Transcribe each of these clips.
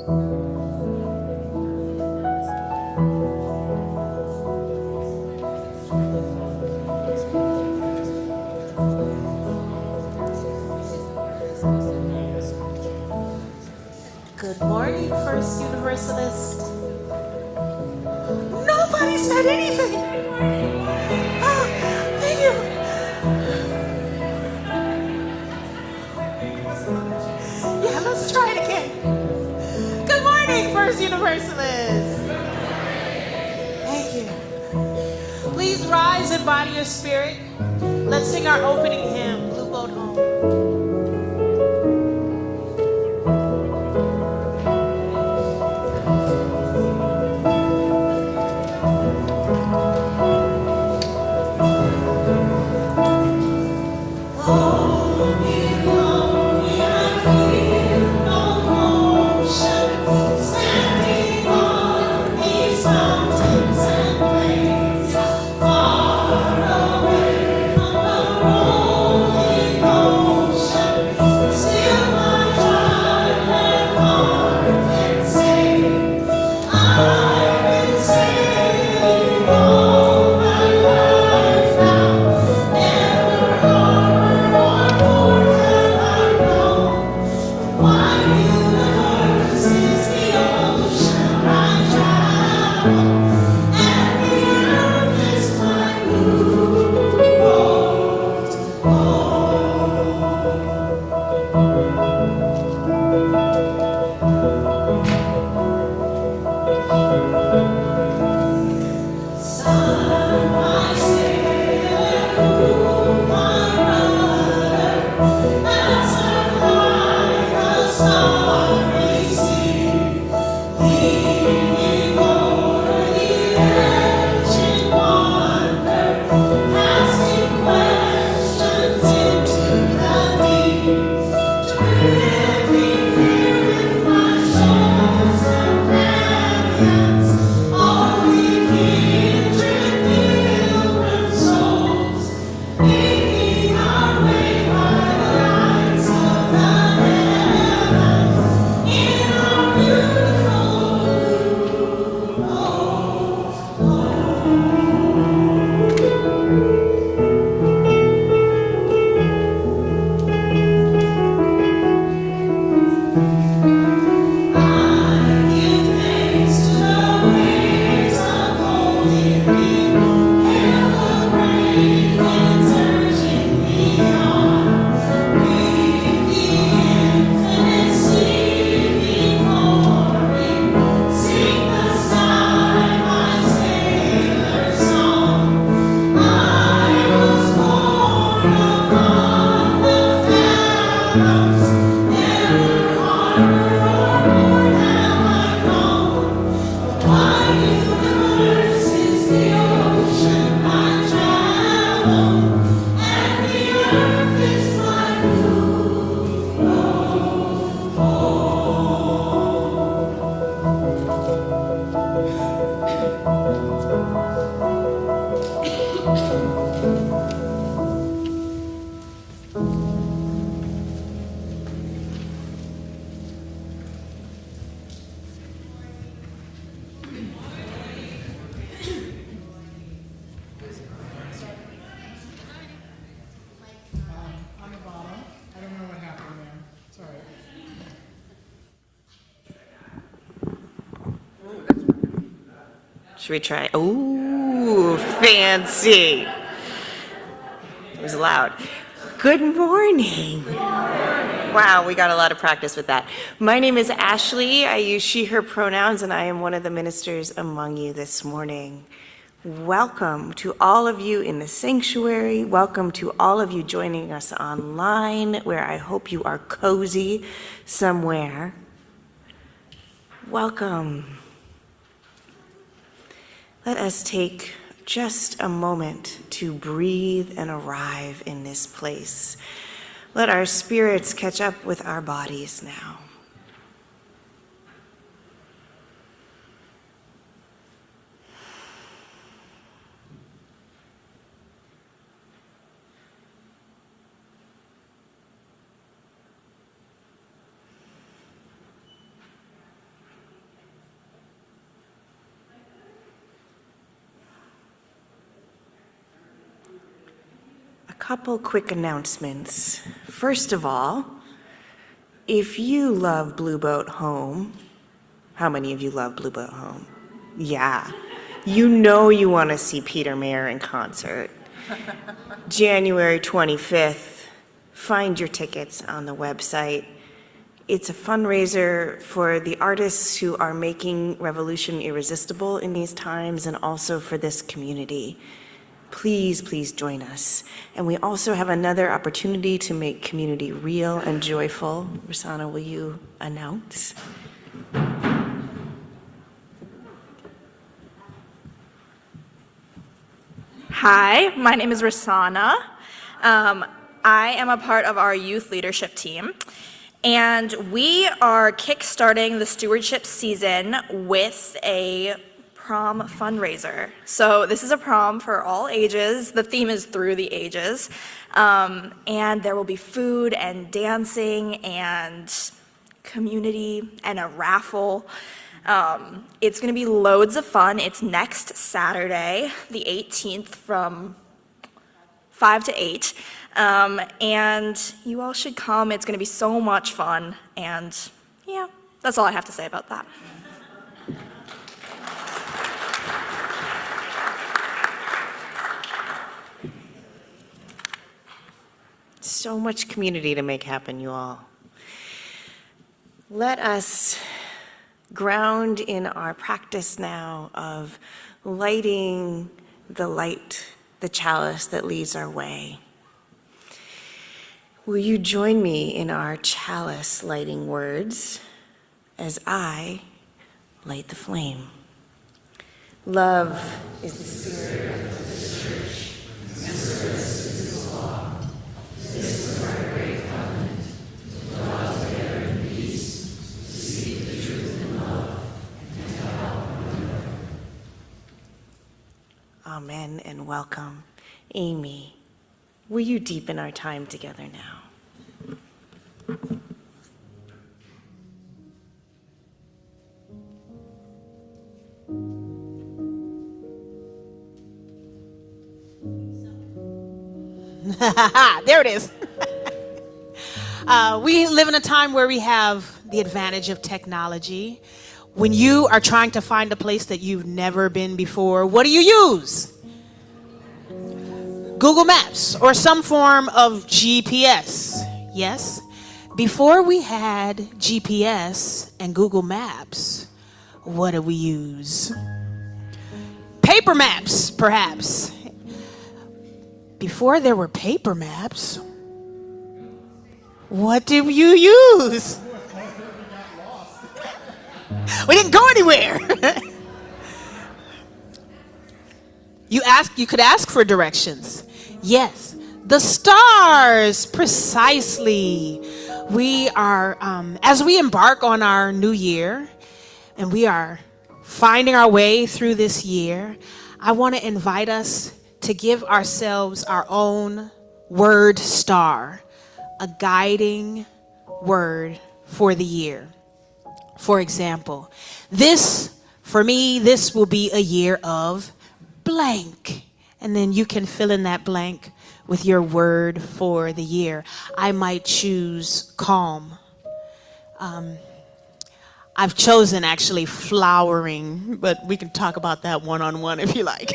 Good morning, First Universalist. Nobody said anything. Oh, thank you. Yeah, let's try it again. Good morning, First Universalist. Thank you. Please rise and body your spirit. Let's sing our opening hymn, Blue Boat Home. Should we try? Ooh, fancy. It was loud. Good morning. Wow, we got a lot of practice with that. My name is Ashley. I use she, her pronouns, and I am one of the ministers among you this morning. Welcome to all of you in the sanctuary. Welcome to all of you joining us online, where I hope you are cozy somewhere. Welcome. Let us take just a moment to breathe and arrive in this place. Let our spirits catch up with our bodies now. couple quick announcements. First of all, if you love Blue Boat Home, how many of you love Blue Boat Home? Yeah. You know you want to see Peter Mayer in concert. January 25th, find your tickets on the website. It's a fundraiser for the artists who are making revolution irresistible in these times and also for this community. Please, please join us. And we also have another opportunity to make community real and joyful. Rosanna, will you announce? Hi, my name is Rosanna. I am a part of our youth leadership team, and we are kickstarting the stewardship season with a prom fundraiser. So this is a prom for all ages. The theme is through the ages, and there will be food and dancing and community and a raffle. It's going to be loads of fun. It's next Saturday, the 18th, from 5 to 8. And you all should come. It's going to be so much fun. And yeah, that's all I have to say about that. So much community to make happen, you all. Let us ground in our practice now of lighting the light, the chalice that leads our way. Will you join me in our chalice lighting words as I light the flame? Love is the spirit of the church, and service is its law. This is our great covenant, to dwell together in peace, to seek the truth in love, and to help one another. Amen and welcome. Amy, will you deepen our time together now? There it is. We live in a time where we have the advantage of technology. When you are trying to find a place that you've never been before, what do you use? Google Maps or some form of GPS. Yes? Before we had GPS and Google Maps, what do we use? Paper maps, perhaps. Before there were paper maps, what did you use? We didn't go anywhere. You could ask for directions. Yes, the stars, precisely. We are, as we embark on our new year, and we are finding our way through this year, I want to invite us to give ourselves our own word star, a guiding word for the year. For example, for me, this will be a year of blank. And then you can fill in that blank with your word for the year. I might choose calm. I've chosen actually flowering, but we can talk about that one-on-one if you like.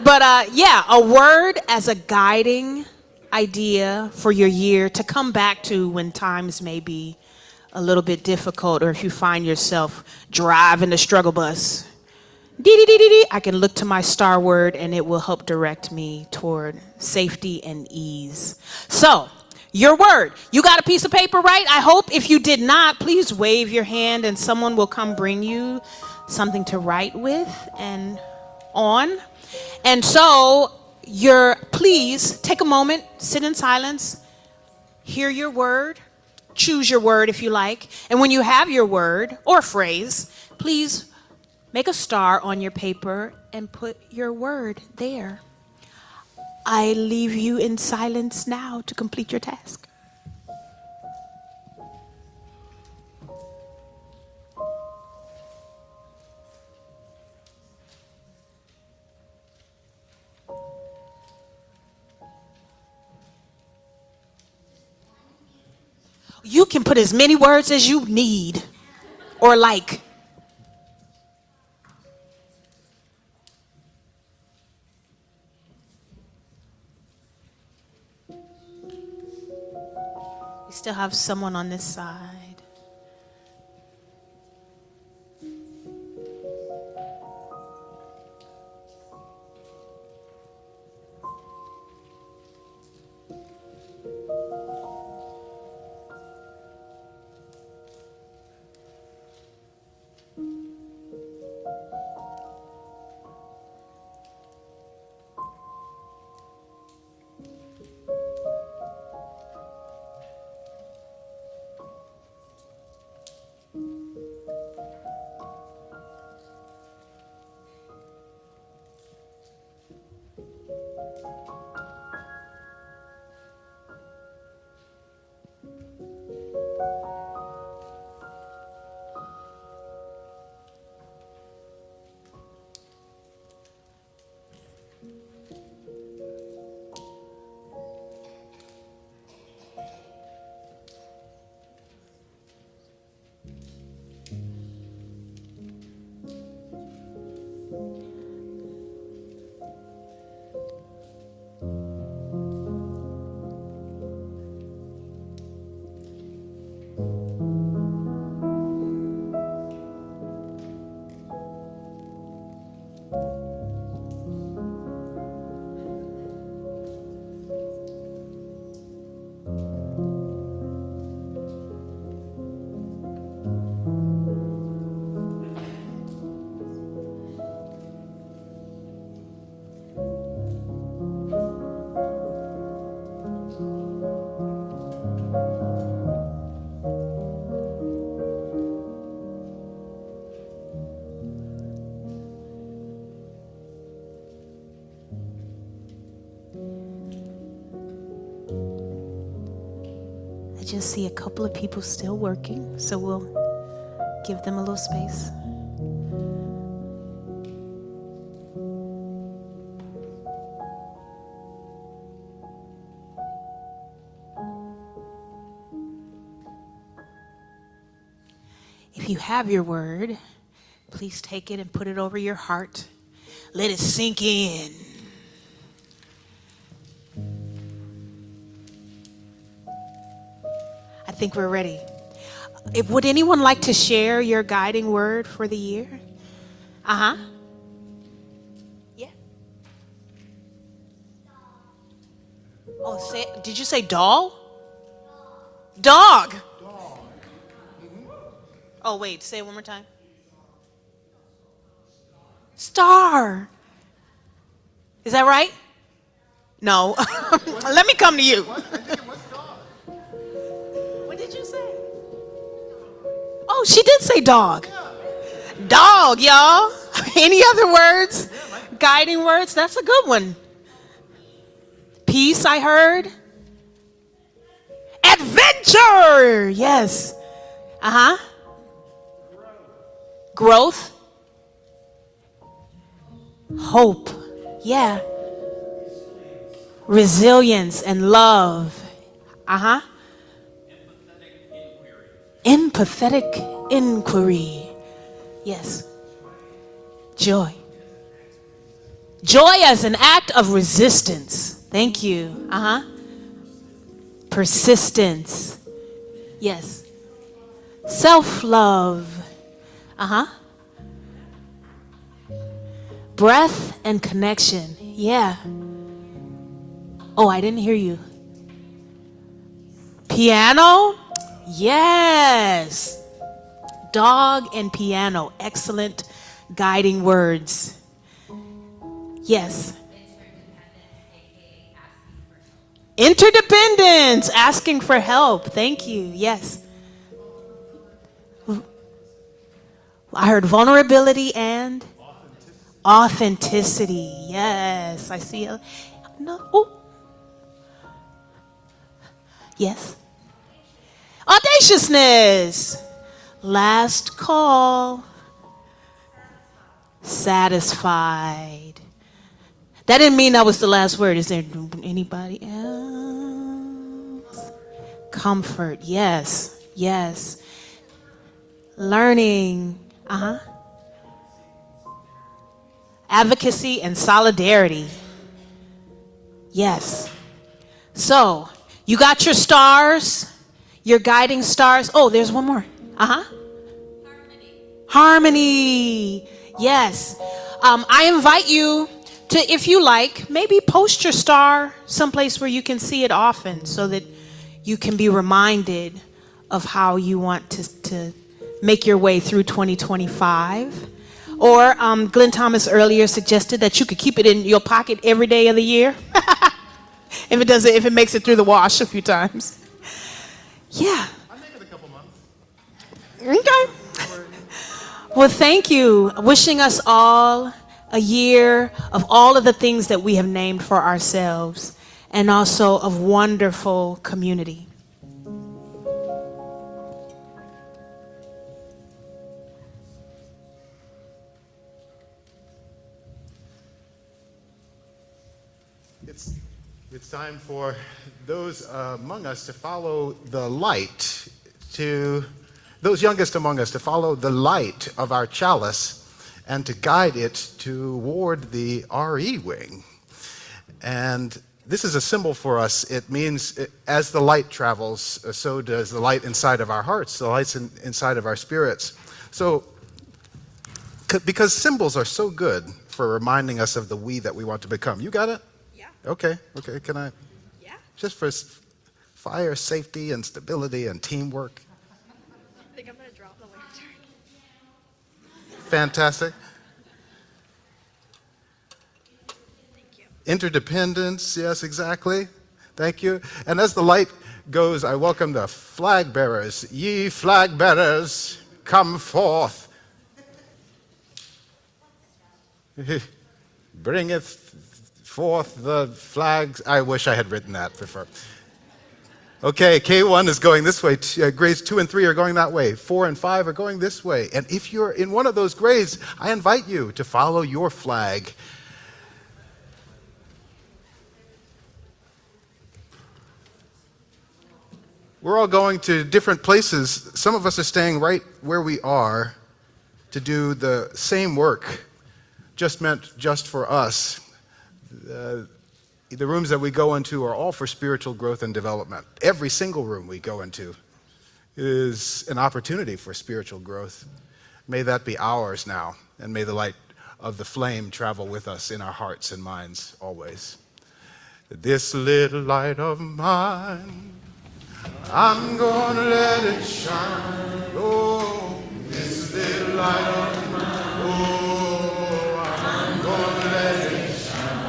But yeah, a word as a guiding idea for your year to come back to when times may be a little bit difficult, or if you find yourself driving the struggle bus. I can look to my star word and it will help direct me toward safety and ease. So, your word. You got a piece of paper, right? I hope. If you did not, please wave your hand and someone will come bring you something to write with and on. And so, please take a moment, sit in silence, hear your word, choose your word if you like. And when you have your word or phrase, please make a star on your paper and put your word there. I leave you in silence now to complete your task. You can put as many words as you need or like. We still have someone on this side. I just see a couple of people still working, so we'll give them a little space. If you have your word, please take it and put it over your heart. Let it sink in. I think we're ready. Would anyone like to share your guiding word for the year? Yeah. Oh, did you say doll? Dog. Oh, wait, say it one more time. Star. Is that right? No. Let me come to you. What did you say? Oh, she did say dog. Dog, y'all. Any other words? Guiding words? That's a good one. Peace, I heard. Adventure. Yes. Growth. Hope. Yeah. Resilience and love. Empathetic inquiry. Yes. Joy. Joy as an act of resistance. Thank you. Persistence. Yes. Self-love. Breath and connection. Yeah. Oh, I didn't hear you. Piano? Yes. Dog and piano. Excellent guiding words. Yes. Interdependence. Asking for help. Thank you. Yes. I heard vulnerability and authenticity. Yes. I see. No. Oh. Yes. Audaciousness. Last call. Satisfied. That didn't mean that was the last word. Is there anybody else? Comfort, yes, yes. Learning, advocacy and solidarity, yes. So, you got your stars, your guiding stars. Oh, there's one more. Harmony, yes. I invite you to, if you like, maybe post your star someplace where you can see it often so that you can be reminded of how you want to make your way through 2025. Or Glenn Thomas earlier suggested that you could keep it in your pocket every day of the year. if it makes it through the wash a few times. Yeah. I'll make it a couple months. Okay. Well, thank you. Wishing us all a year of all of the things that we have named for ourselves, and also of wonderful community. It's time for those among us to follow the light, to those youngest among us to follow the light of our chalice and to guide it toward the RE wing. And this is a symbol for us. It means as the light travels, so does the light inside of our hearts, the lights inside of our spirits. So, because symbols are so good for reminding us of the we that we want to become. You got it? Okay, can I? Yeah. Just for fire safety and stability and teamwork. I think I'm gonna drop the lantern. Fantastic. Thank you. Interdependence, yes, exactly. Thank you. And as the light goes, I welcome the flag bearers. Ye flag bearers, come forth. Bringeth forth the flags. I wish I had written that before. Okay, K1 is going this way. Grades 2 and 3 are going that way. 4 and 5 are going this way. And if you're in one of those grades, I invite you to follow your flag. We're all going to different places. Some of us are staying right where we are to do the same work, meant just for us. The rooms that we go into are all for spiritual growth and development. Every single room we go into is an opportunity for spiritual growth. May that be ours now, and may the light of the flame travel with us in our hearts and minds always. This little light of mine, I'm gonna let it shine. Oh, this little light of mine, oh, I'm gonna let it shine.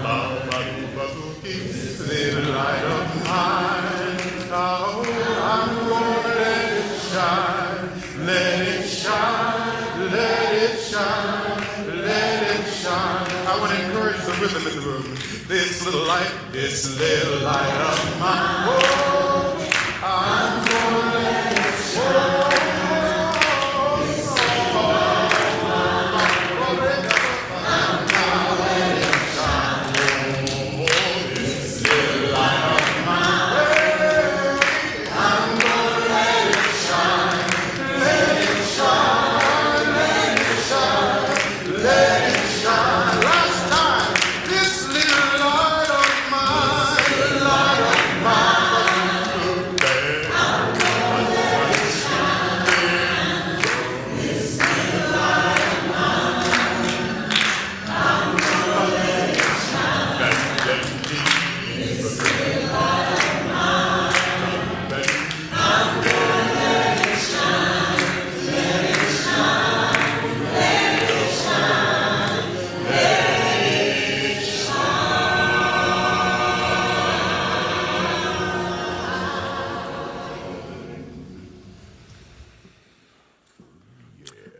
This little light of mine, oh, I'm gonna let it shine. Let it shine, let it shine, let it shine. I want to encourage the rhythm in the room. This little light of mine, oh, I'm gonna let it shine.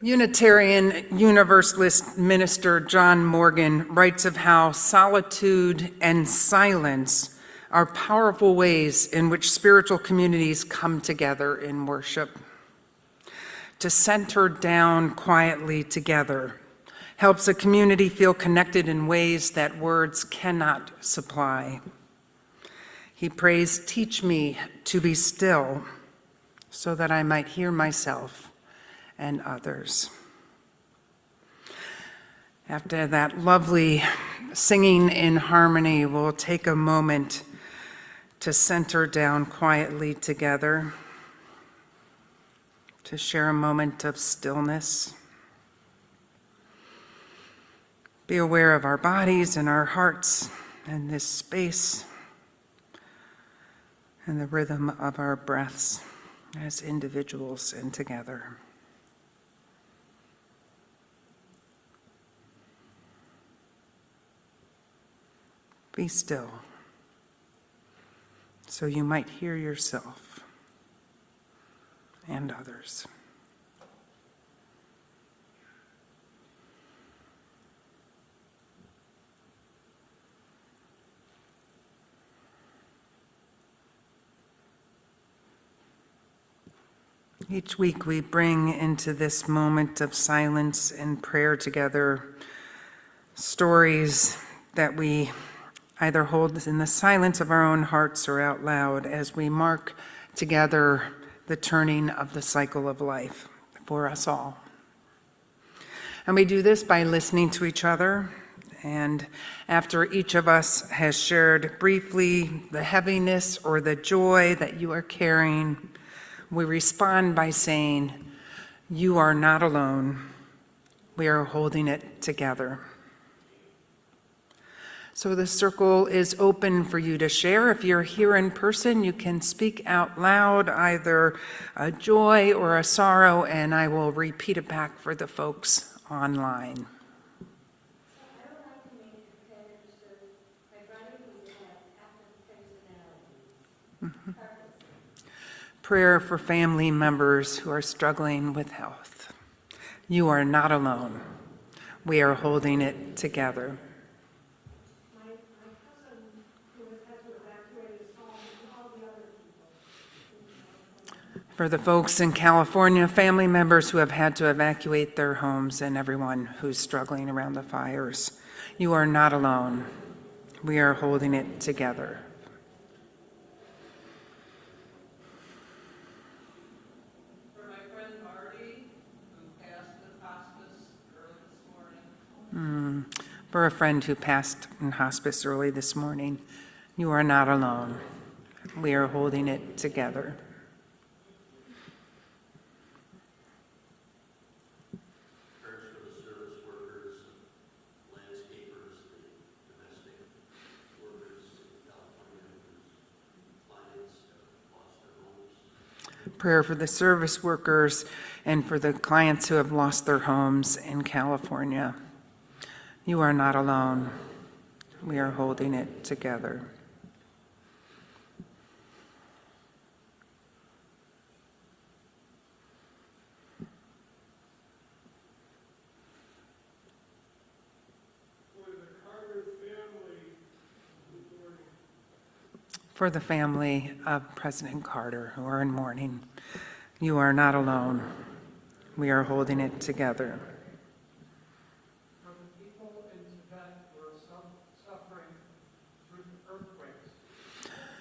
Unitarian Universalist minister John Morgan writes of how solitude and silence are powerful ways in which spiritual communities come together in worship. To center down quietly together helps a community feel connected in ways that words cannot supply. He prays, "Teach me to be still, so that I might hear myself and others." After that lovely singing in harmony, we'll take a moment to center down quietly together, to share a moment of stillness. Be aware of our bodies and our hearts and this space and the rhythm of our breaths as individuals and together. Be still, so you might hear yourself and others. Each week we bring into this moment of silence and prayer together stories that we either hold in the silence of our own hearts or out loud as we mark together the turning of the cycle of life for us all. And we do this by listening to each other, and after each of us has shared briefly the heaviness or the joy that you are carrying, we respond by saying, "You are not alone. We are holding it together." So the circle is open for you to share. If you're here in person, you can speak out loud, either a joy or a sorrow, and I will repeat it back for the folks online. Prayer for family members who are struggling with health. You are not alone. We are holding it together. My cousin who has had to evacuate his home and all the other people. For the folks in California, family members who have had to evacuate their homes, and everyone who's struggling around the fires. You are not alone. We are holding it together. For a friend who passed in hospice early this morning, you are not alone. We are holding it together. Prayers for the service workers, landscapers, the domestic workers in California whose clients have lost their homes. Prayer for the service workers and for the clients who have lost their homes in California. You are not alone. We are holding it together. For the family of President Carter who are in mourning, you are not alone. We are holding it together.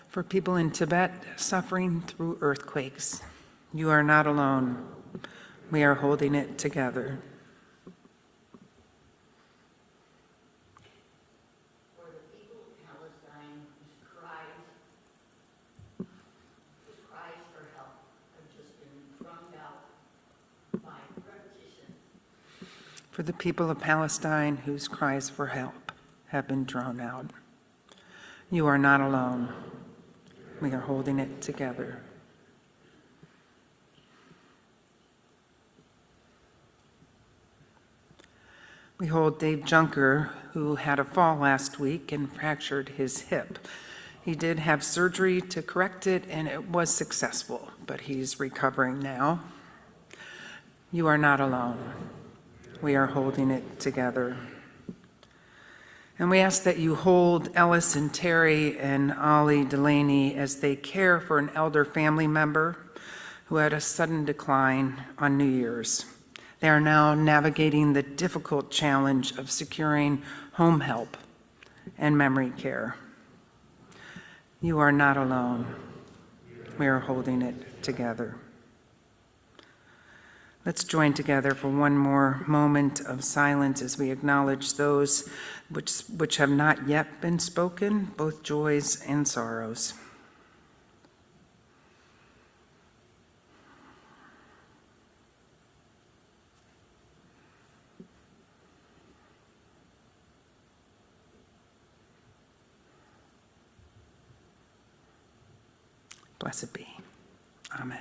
For people in Tibet suffering through earthquakes, you are not alone. We are holding it together. For the people of Palestine whose cries for help have just been drowned out by repetition. For the people of Palestine whose cries for help have been drowned out, you are not alone. We are holding it together. We hold Dave Junker, who had a fall last week and fractured his hip. He did have surgery to correct it, and it was successful, but he's recovering now. You are not alone. We are holding it together. And we ask that you hold Ellis and Terry and Ollie Delaney as they care for an elder family member who had a sudden decline on New Year's. They are now navigating the difficult challenge of securing home help and memory care. You are not alone. We are holding it together. Let's join together for one more moment of silence as we acknowledge those which have not yet been spoken, both joys and sorrows. Blessed be. Amen.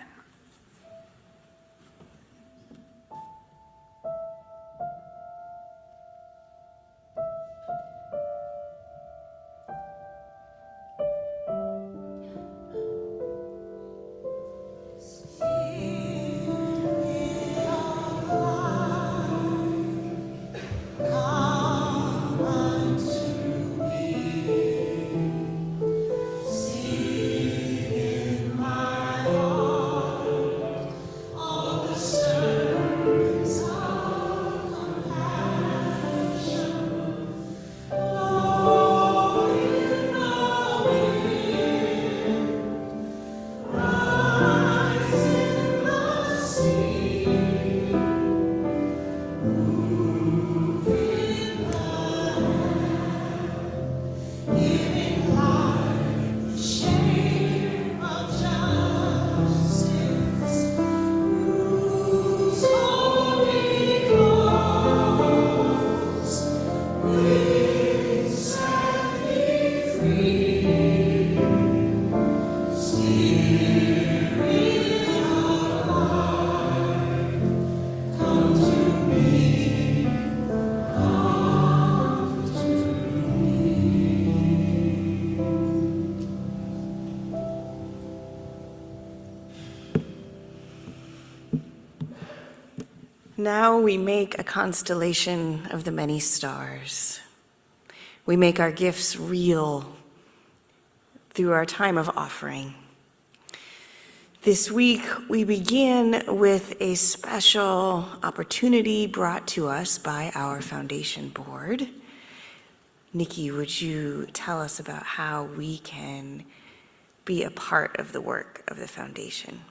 Now we make a constellation of the many stars. We make our gifts real through our time of offering. This week, we begin with a special opportunity brought to us by our foundation board. Nikki, would you tell us about how we can be a part of the work of the foundation?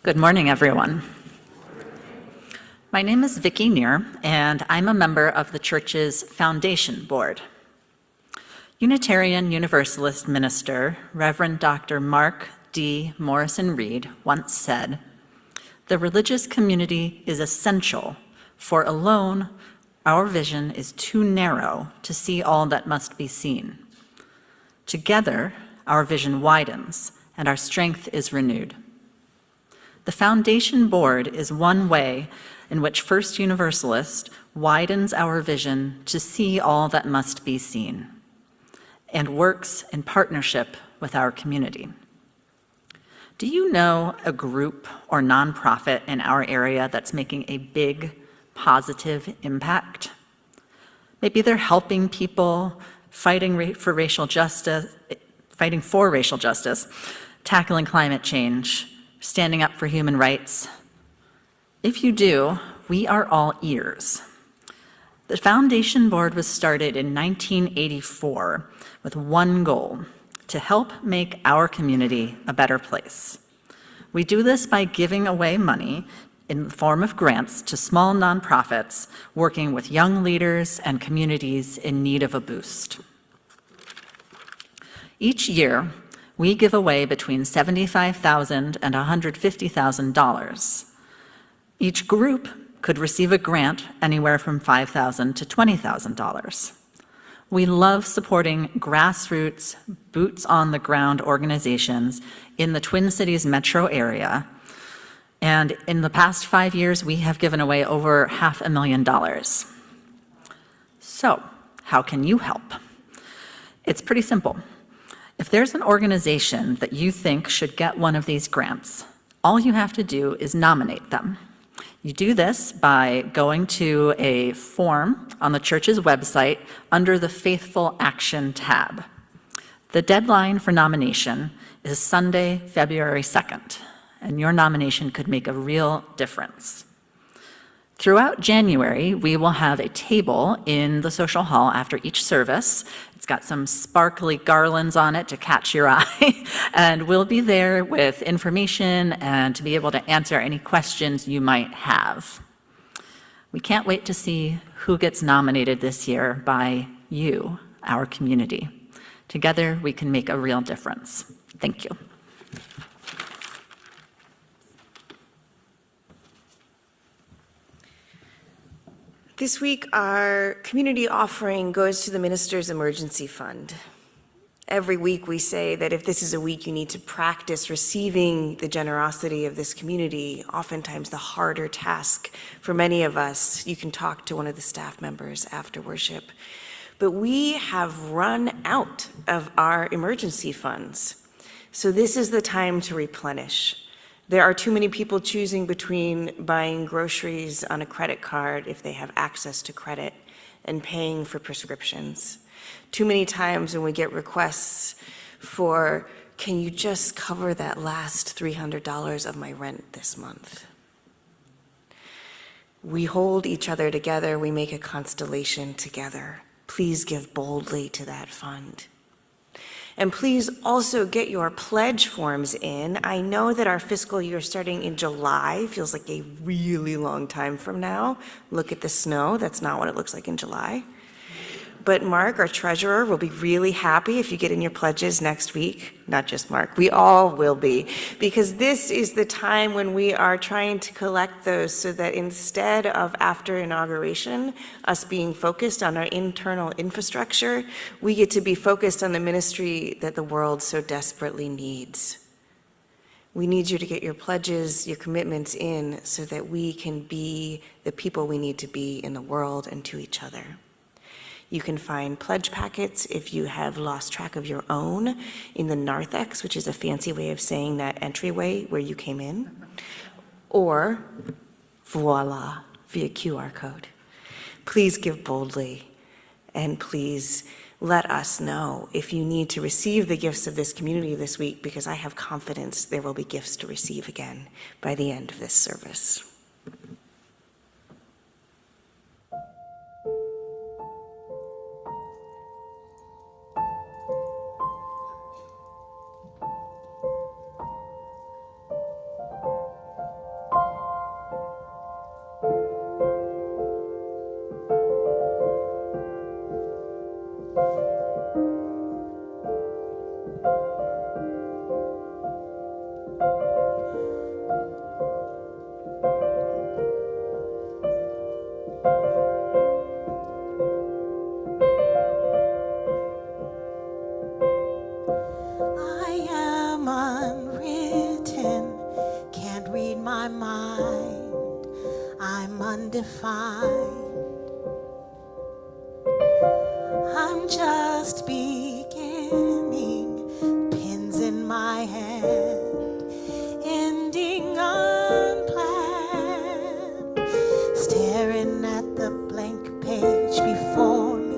Good morning, everyone. My name is Vicki Neer, and I'm a member of the church's foundation board. Unitarian Universalist minister, Reverend Dr. Mark D. Morrison Reed, once said, "The religious community is essential, for alone our vision is too narrow to see all that must be seen. Together, our vision widens, and our strength is renewed." The foundation board is one way in which First Universalist widens our vision to see all that must be seen and works in partnership with our community. Do you know a group or nonprofit in our area that's making a big positive impact? Maybe they're helping people, fighting for racial justice, tackling climate change, standing up for human rights. If you do, we are all ears. The foundation board was started in 1984 with one goal: to help make our community a better place. We do this by giving away money in the form of grants to small nonprofits working with young leaders and communities in need of a boost. Each year, we give away between $75,000 and $150,000. Each group could receive a grant anywhere from $5,000 to $20,000. We love supporting grassroots, boots-on-the-ground organizations in the Twin Cities metro area, and in the past 5 years, we have given away over $500,000. So, how can you help? It's pretty simple. If there's an organization that you think should get one of these grants, all you have to do is nominate them. You do this by going to a form on the church's website under the Faithful Action tab. The deadline for nomination is Sunday, February 2nd, and your nomination could make a real difference. Throughout January, we will have a table in the social hall after each service. It's got some sparkly garlands on it to catch your eye, and we'll be there with information and to be able to answer any questions you might have. We can't wait to see who gets nominated this year by you, our community. Together, we can make a real difference. Thank you. This week, our community offering goes to the Minister's Emergency Fund. Every week, we say that if this is a week you need to practice receiving the generosity of this community, oftentimes the harder task for many of us, you can talk to one of the staff members after worship. But we have run out of our emergency funds. So this is the time to replenish. There are too many people choosing between buying groceries on a credit card if they have access to credit and paying for prescriptions. Too many times when we get requests for, can you just cover that last $300 of my rent this month? We hold each other together, we make a constellation together. Please give boldly to that fund. And please also get your pledge forms in. I know that our fiscal year starting in July feels like a really long time from now. Look at the snow, that's not what it looks like in July. But Mark, our treasurer, will be really happy if you get in your pledges next week. Not just Mark, we all will be. Because this is the time when we are trying to collect those so that instead of after inauguration, us being focused on our internal infrastructure, we get to be focused on the ministry that the world so desperately needs. We need you to get your pledges, your commitments in so that we can be the people we need to be in the world and to each other. You can find pledge packets if you have lost track of your own in the narthex, which is a fancy way of saying that entryway where you came in, or voila, via QR code. Please give boldly, and please let us know if you need to receive the gifts of this community this week, because I have confidence there will be gifts to receive again by the end of this service. I am unwritten, can't read my mind, I'm undefined. I'm just beginning, pins in my hand, ending unplanned. Staring at the blank page before me,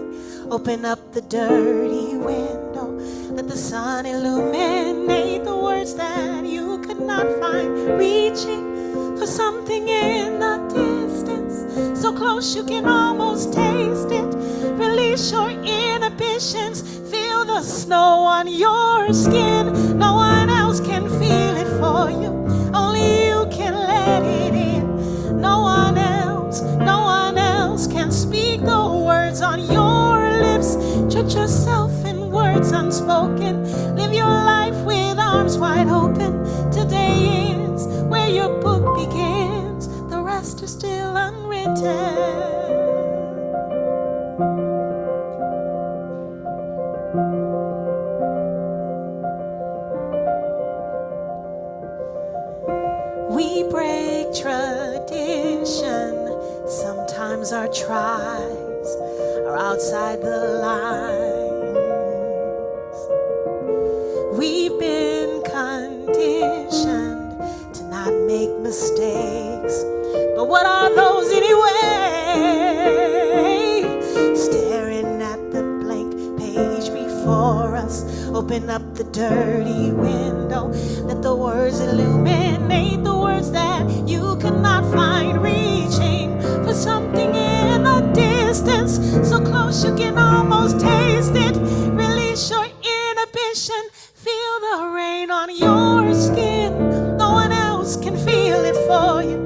open up the dirty window, let the sun illuminate the words that you could not find, reaching for something in the distance, so close you can almost taste it. Release your inhibitions, feel the snow on your skin. No one else can feel it for you, only you can let it in. No one else can speak the words on your lips. Judge yourself in words unspoken, live your life with arms wide open. Today is where your book begins, the rest is still unwritten. We break tradition, sometimes our tries are outside the lines. We've been conditioned to not make mistakes, but what are those anyway? Staring at the blank page before us, open up the dirty window, let the words illuminate the words that you could not find, reaching can almost taste it. Release your inhibition. Feel the rain on your skin. No one else can feel it for you.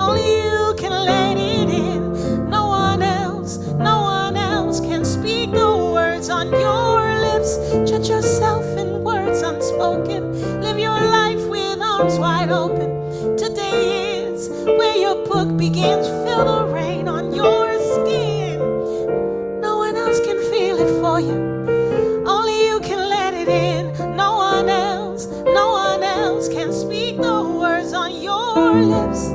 Only you can let it in. No one else can speak the words on your lips. Judge yourself in words unspoken. Live your life with arms wide open. Today is where your book begins. Feel the rain on your skin. No one else can feel it for you. Only you can let it in. No one else can speak the words on your lips.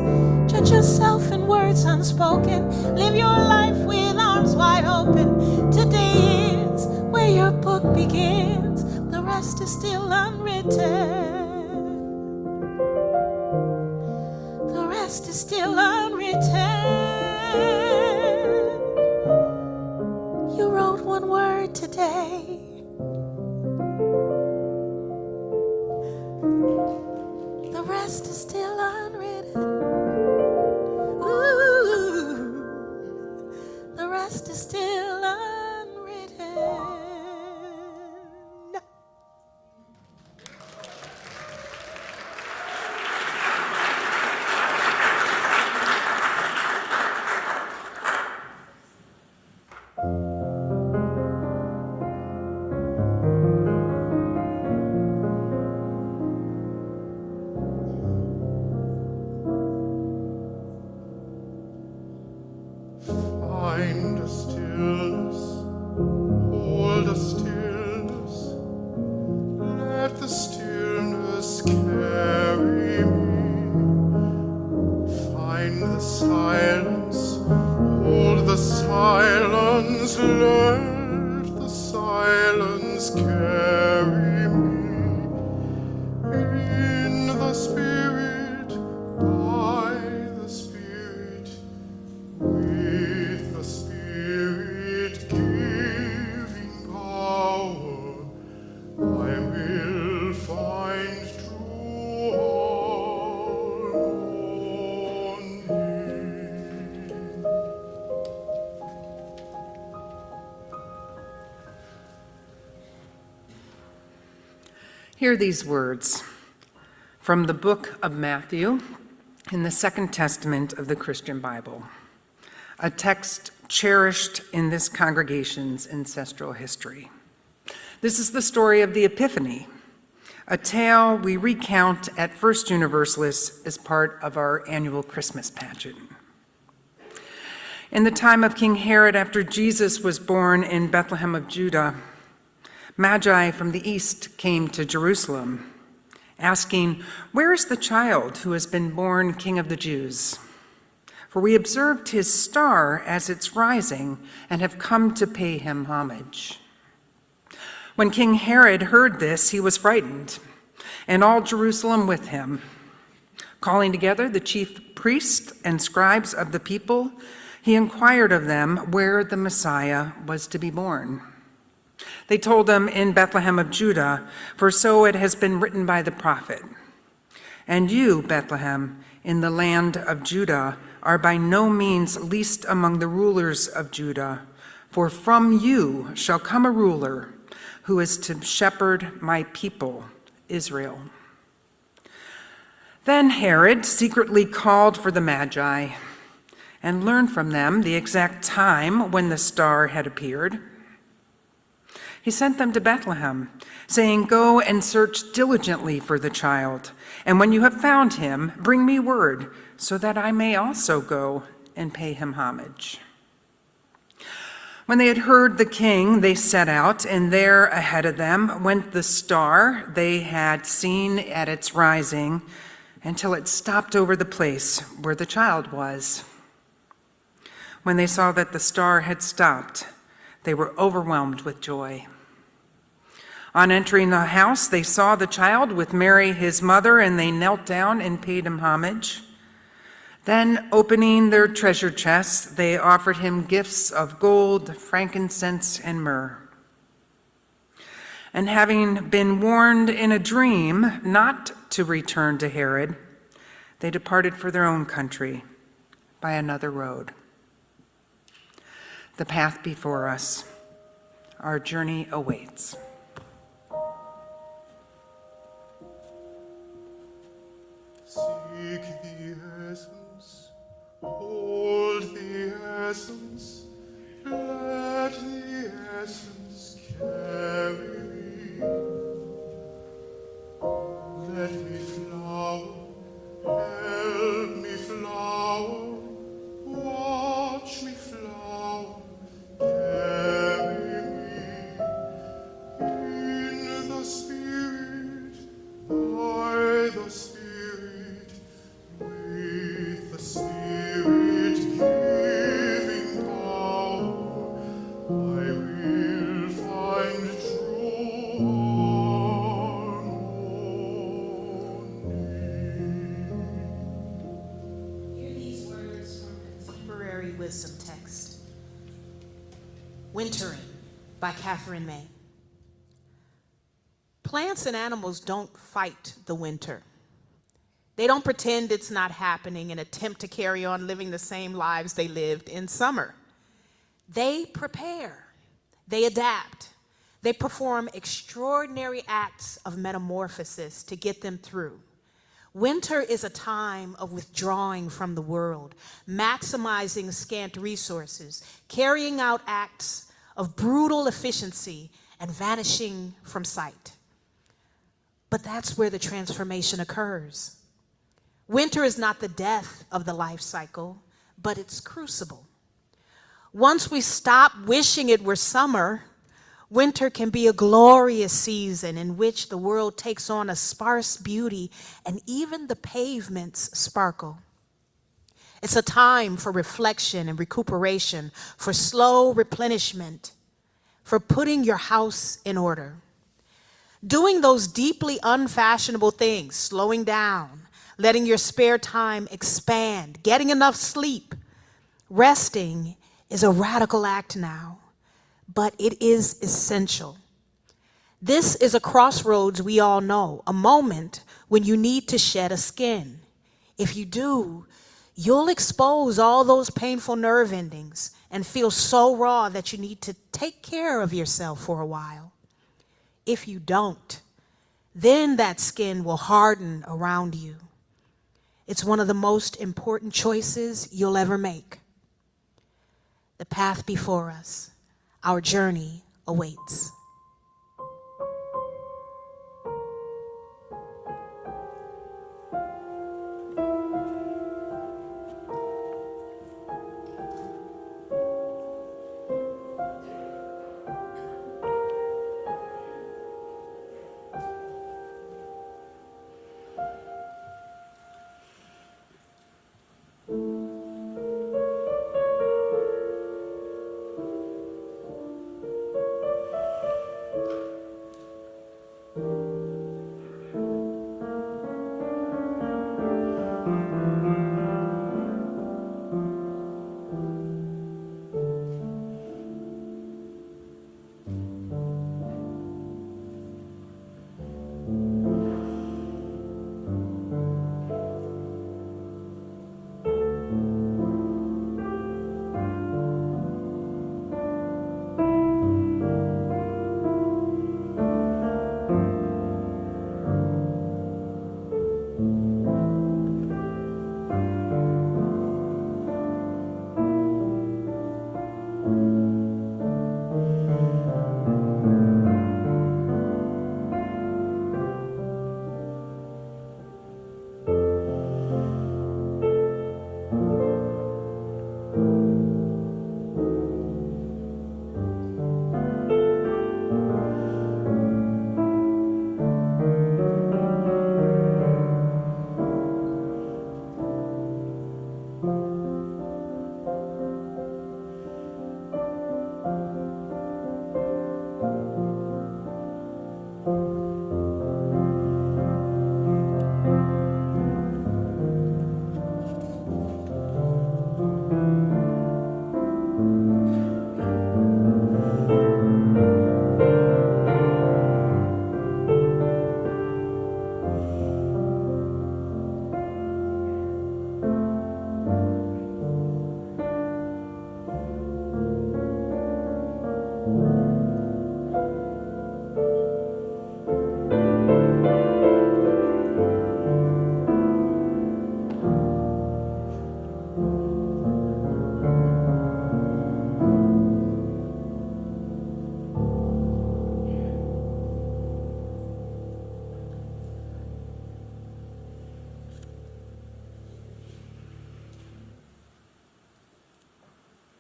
Judge yourself in words unspoken. Live your life with arms wide open. Today is where your book begins. The rest is still unwritten. The rest is still unwritten. You wrote one word today. The rest is still unwritten. Ooh, the rest is still unwritten. Find a stillness, hold a stillness, let the stillness carry me. Find the silence, hold the silence, let the silence carry me. In the Spirit, by the Spirit, with the Spirit giving power, I will find true harmony. Hear these words from the book of Matthew in the Second Testament of the Christian Bible, a text cherished in this congregation's ancestral history. This is the story of the Epiphany, a tale we recount at First Universalist as part of our annual Christmas pageant. In the time of King Herod, after Jesus was born in Bethlehem of Judah, Magi from the east came to Jerusalem, asking, "Where is the child who has been born King of the Jews? For we observed his star as it's rising and have come to pay him homage." When King Herod heard this, he was frightened, and all Jerusalem with him. Calling together the chief priests and scribes of the people, he inquired of them where the Messiah was to be born. They told him, "In Bethlehem of Judah, for so it has been written by the prophet. And you, Bethlehem, in the land of Judah, are by no means least among the rulers of Judah, for from you shall come a ruler who is to shepherd my people, Israel." Then Herod secretly called for the Magi and learned from them the exact time when the star had appeared. He sent them to Bethlehem, saying, "Go and search diligently for the child, and when you have found him, bring me word, so that I may also go and pay him homage." When they had heard the king, they set out, and there ahead of them went the star they had seen at its rising, until it stopped over the place where the child was. When they saw that the star had stopped, they were overwhelmed with joy. On entering the house, they saw the child with Mary, his mother, and they knelt down and paid him homage. Then, opening their treasure chests, they offered him gifts of gold, frankincense, and myrrh. And having been warned in a dream not to return to Herod, they departed for their own country by another road. The path before us. Our journey awaits. Seek the essence, hold the essence, let the essence carry me. Let me flower, help me flower, watch me flower, carry me. In the Spirit, by the Spirit, with the Spirit giving power, I will find true harmony. Hear these words from contemporary wisdom text. Wintering by Catherine May. Plants and animals don't fight the winter. They don't pretend it's not happening and attempt to carry on living the same lives they lived in summer. They prepare, they adapt, they perform extraordinary acts of metamorphosis to get them through. Winter is a time of withdrawing from the world, maximizing scant resources, carrying out acts of brutal efficiency, and vanishing from sight. But that's where the transformation occurs. Winter is not the death of the life cycle, but its crucible. Once we stop wishing it were summer, winter can be a glorious season in which the world takes on a sparse beauty and even the pavements sparkle. It's a time for reflection and recuperation, for slow replenishment, for putting your house in order. Doing those deeply unfashionable things, slowing down, letting your spare time expand, getting enough sleep, resting is a radical act now, but it is essential. This is a crossroads we all know, a moment when you need to shed a skin. If you do, you'll expose all those painful nerve endings and feel so raw that you need to take care of yourself for a while. If you don't, then that skin will harden around you. It's one of the most important choices you'll ever make. The path before us, our journey awaits.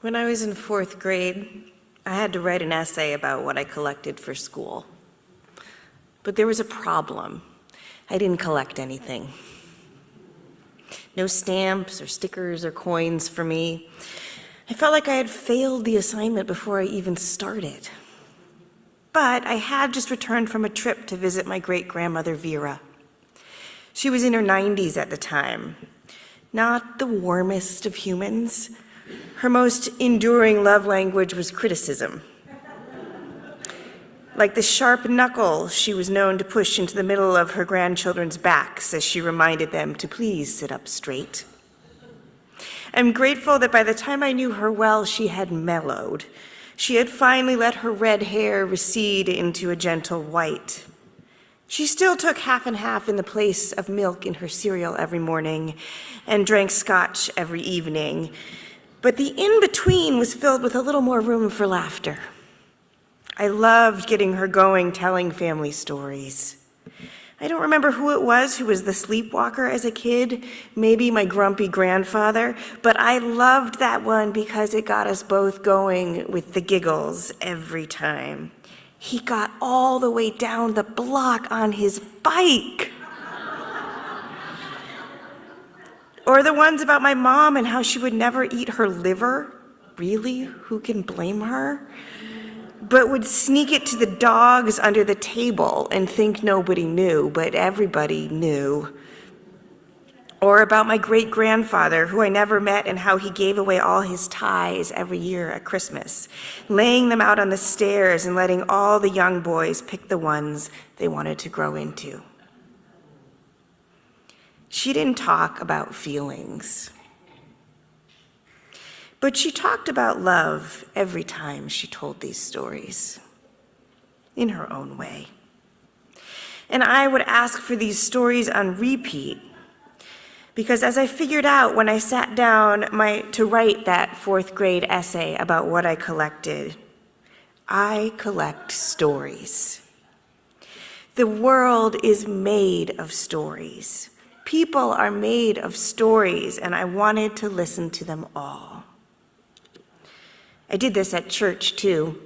When I was in 4th grade, I had to write an essay about what I collected for school. But there was a problem. I didn't collect anything. No stamps or stickers or coins for me. I felt like I had failed the assignment before I even started. But I had just returned from a trip to visit my great-grandmother Vera. She was in her 90s at the time. Not the warmest of humans. Her most enduring love language was criticism. Like the sharp knuckle she was known to push into the middle of her grandchildren's backs as she reminded them to please sit up straight. I'm grateful that by the time I knew her well, she had mellowed. She had finally let her red hair recede into a gentle white. She still took half and half in the place of milk in her cereal every morning and drank scotch every evening. But the in-between was filled with a little more room for laughter. I loved getting her going, telling family stories. I don't remember who it was who was the sleepwalker as a kid, maybe my grumpy grandfather, but I loved that one because it got us both going with the giggles every time. He got all the way down the block on his bike. Or the ones about my mom and how she would never eat her liver. Really? Who can blame her? But would sneak it to the dogs under the table and think nobody knew, but everybody knew. Or about my great-grandfather, who I never met, and how he gave away all his ties every year at Christmas, laying them out on the stairs and letting all the young boys pick the ones they wanted to grow into. She didn't talk about feelings, but she talked about love every time she told these stories, in her own way. And I would ask for these stories on repeat, because as I figured out when I sat down to write that 4th grade essay about what I collected, I collect stories. The world is made of stories. People are made of stories, and I wanted to listen to them all. I did this at church, too.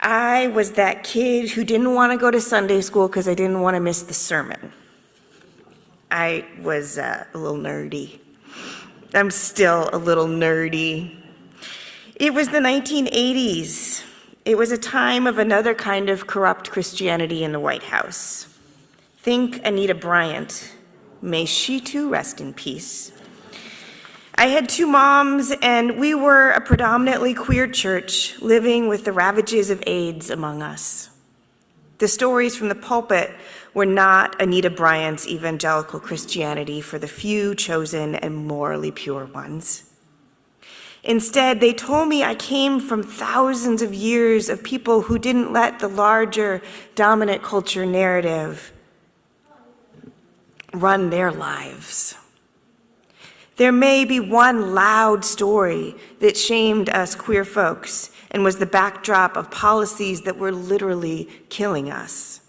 I was that kid who didn't want to go to Sunday school because I didn't want to miss the sermon. I was a little nerdy. I'm still a little nerdy. It was the 1980s. It was a time of another kind of corrupt Christianity in the White House. Think Anita Bryant. May she too rest in peace. I had 2 moms, and we were a predominantly queer church living with the ravages of AIDS among us. The stories from the pulpit were not Anita Bryant's evangelical Christianity for the few chosen and morally pure ones. Instead, they told me I came from thousands of years of people who didn't let the larger dominant culture narrative run their lives. There may be one loud story that shamed us queer folks and was the backdrop of policies that were literally killing us.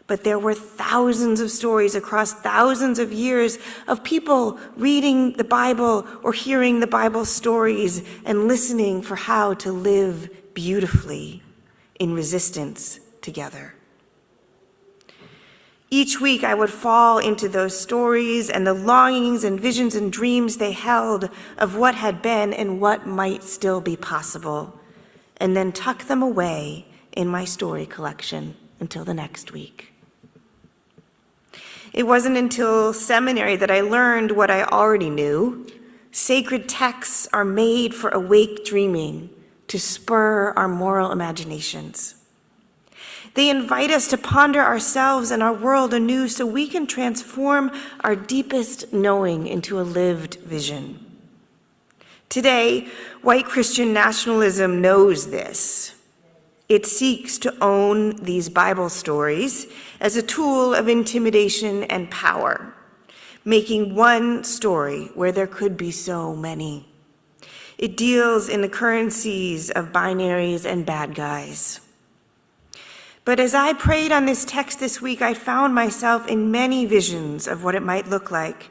But there were thousands of stories across thousands of years of people reading the Bible or hearing the Bible stories and listening for how to live beautifully in resistance together. Each week I would fall into those stories and the longings and visions and dreams they held of what had been and what might still be possible, and then tuck them away in my story collection until the next week. It wasn't until seminary that I learned what I already knew. Sacred texts are made for awake dreaming, to spur our moral imaginations. They invite us to ponder ourselves and our world anew so we can transform our deepest knowing into a lived vision. Today, white Christian nationalism knows this. It seeks to own these Bible stories as a tool of intimidation and power, making one story where there could be so many. It deals in the currencies of binaries and bad guys. But as I prayed on this text this week, I found myself in many visions of what it might look like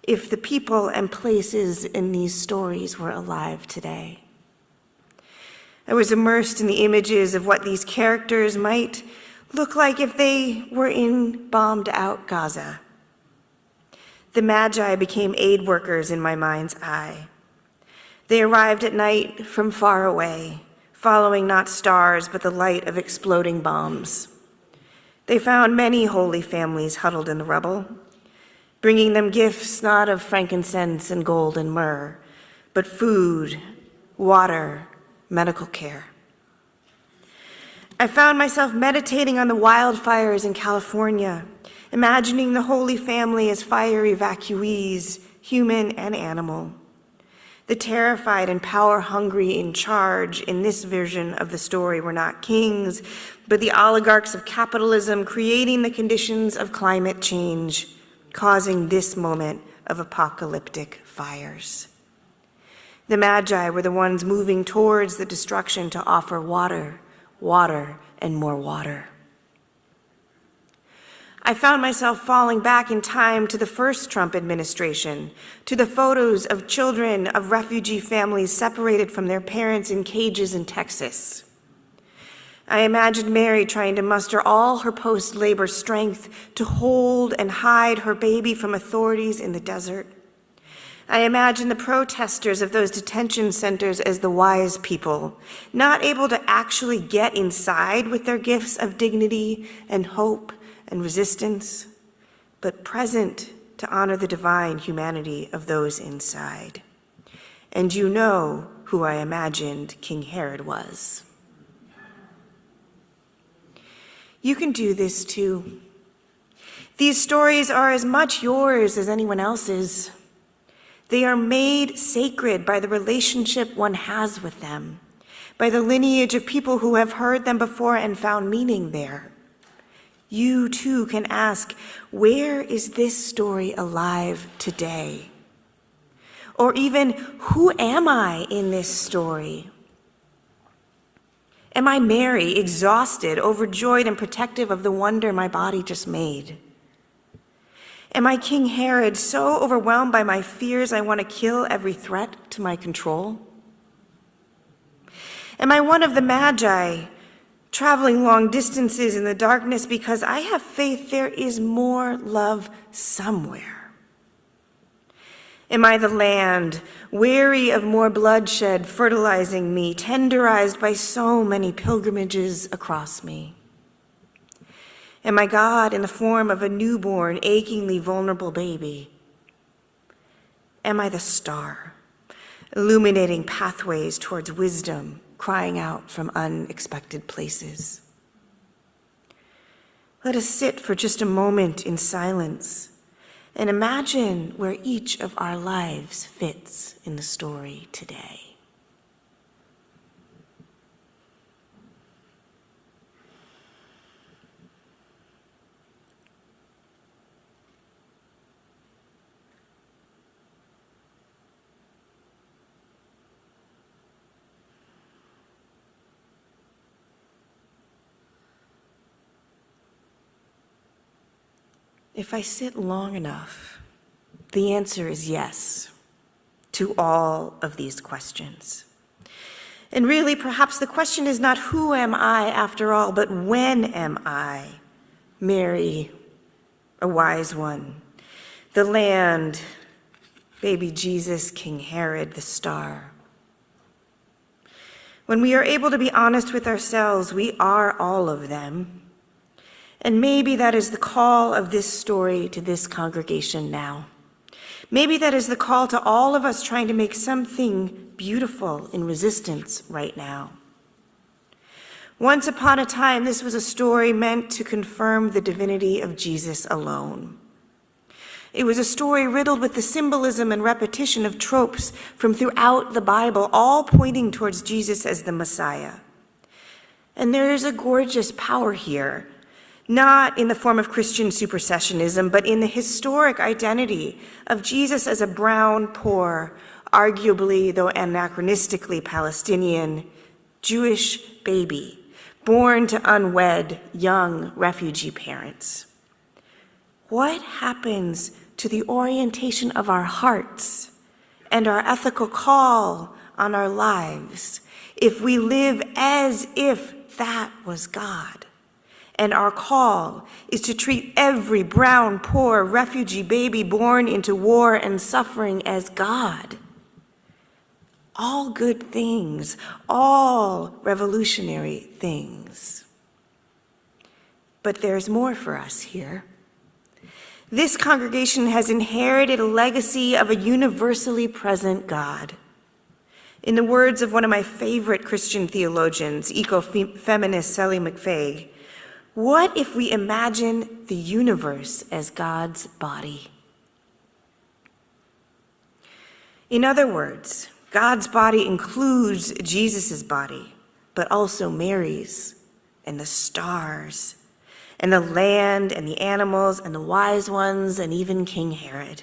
if the people and places in these stories were alive today. I was immersed in the images of what these characters might look like if they were in bombed-out Gaza. The Magi became aid workers in my mind's eye. They arrived at night from far away, following not stars, but the light of exploding bombs. They found many holy families huddled in the rubble, bringing them gifts not of frankincense and gold and myrrh, but food, water, medical care. I found myself meditating on the wildfires in California, imagining the Holy Family as fire evacuees, human and animal. The terrified and power-hungry in charge in this version of the story were not kings, but the oligarchs of capitalism creating the conditions of climate change, causing this moment of apocalyptic fires. The Magi were the ones moving towards the destruction to offer water, water, and more water. I found myself falling back in time to the first Trump administration, to the photos of children of refugee families separated from their parents in cages in Texas. I imagined Mary trying to muster all her post-labor strength to hold and hide her baby from authorities in the desert. I imagine the protesters of those detention centers as the wise people, not able to actually get inside with their gifts of dignity and hope and resistance, but present to honor the divine humanity of those inside. And you know who I imagined King Herod was. You can do this too. These stories are as much yours as anyone else's. They are made sacred by the relationship one has with them, by the lineage of people who have heard them before and found meaning there. You too can ask, where is this story alive today? Or even, who am I in this story? Am I Mary, exhausted, overjoyed, and protective of the wonder my body just made? Am I King Herod, so overwhelmed by my fears I want to kill every threat to my control? Am I one of the Magi, traveling long distances in the darkness because I have faith there is more love somewhere? Am I the land, weary of more bloodshed fertilizing me, tenderized by so many pilgrimages across me? Am I God in the form of a newborn, achingly vulnerable baby? Am I the star, illuminating pathways towards wisdom, crying out from unexpected places? Let us sit for just a moment in silence and imagine where each of our lives fits in the story today. If I sit long enough, the answer is yes to all of these questions. And really, perhaps the question is not who am I after all, but when am I? Mary, a wise one, the land, baby Jesus, King Herod, the star. When we are able to be honest with ourselves, we are all of them. And maybe that is the call of this story to this congregation now. Maybe that is the call to all of us trying to make something beautiful in resistance right now. Once upon a time, this was a story meant to confirm the divinity of Jesus alone. It was a story riddled with the symbolism and repetition of tropes from throughout the Bible, all pointing towards Jesus as the Messiah. And there is a gorgeous power here, not in the form of Christian supersessionism, but in the historic identity of Jesus as a brown, poor, arguably, though anachronistically Palestinian, Jewish baby, born to unwed, young refugee parents. What happens to the orientation of our hearts and our ethical call on our lives if we live as if that was God. And our call is to treat every brown, poor refugee baby born into war and suffering as God. All good things, all revolutionary things. But there's more for us here. This congregation has inherited a legacy of a universally present God. In the words of one of my favorite Christian theologians, eco-feminist Sally McFaig, what if we imagine the universe as God's body? In other words, God's body includes Jesus' body, but also Mary's and the stars and the land and the animals and the wise ones and even King Herod.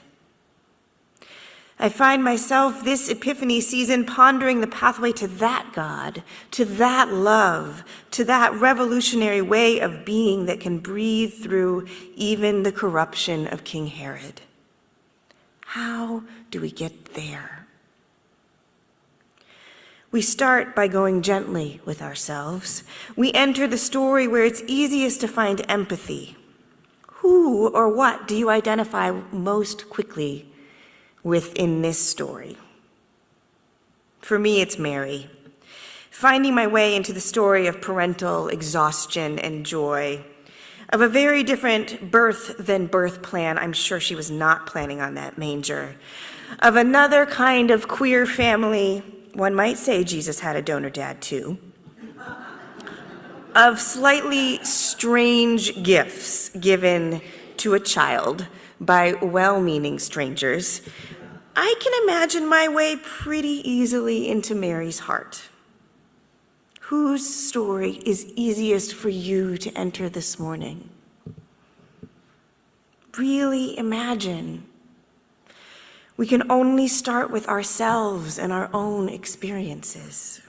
I find myself this Epiphany season pondering the pathway to that God, to that love, to that revolutionary way of being that can breathe through even the corruption of King Herod. How do we get there? We start by going gently with ourselves. We enter the story where it's easiest to find empathy. Who or what do you identify most quickly within this story? For me, it's Mary. Finding my way into the story of parental exhaustion and joy, of a very different birth than birth plan. I'm sure she was not planning on that manger. Of another kind of queer family. One might say Jesus had a donor dad too. Of slightly strange gifts given to a child by well-meaning strangers, I can imagine my way pretty easily into Mary's heart. Whose story is easiest for you to enter this morning? Really imagine. We can only start with ourselves and our own experiences.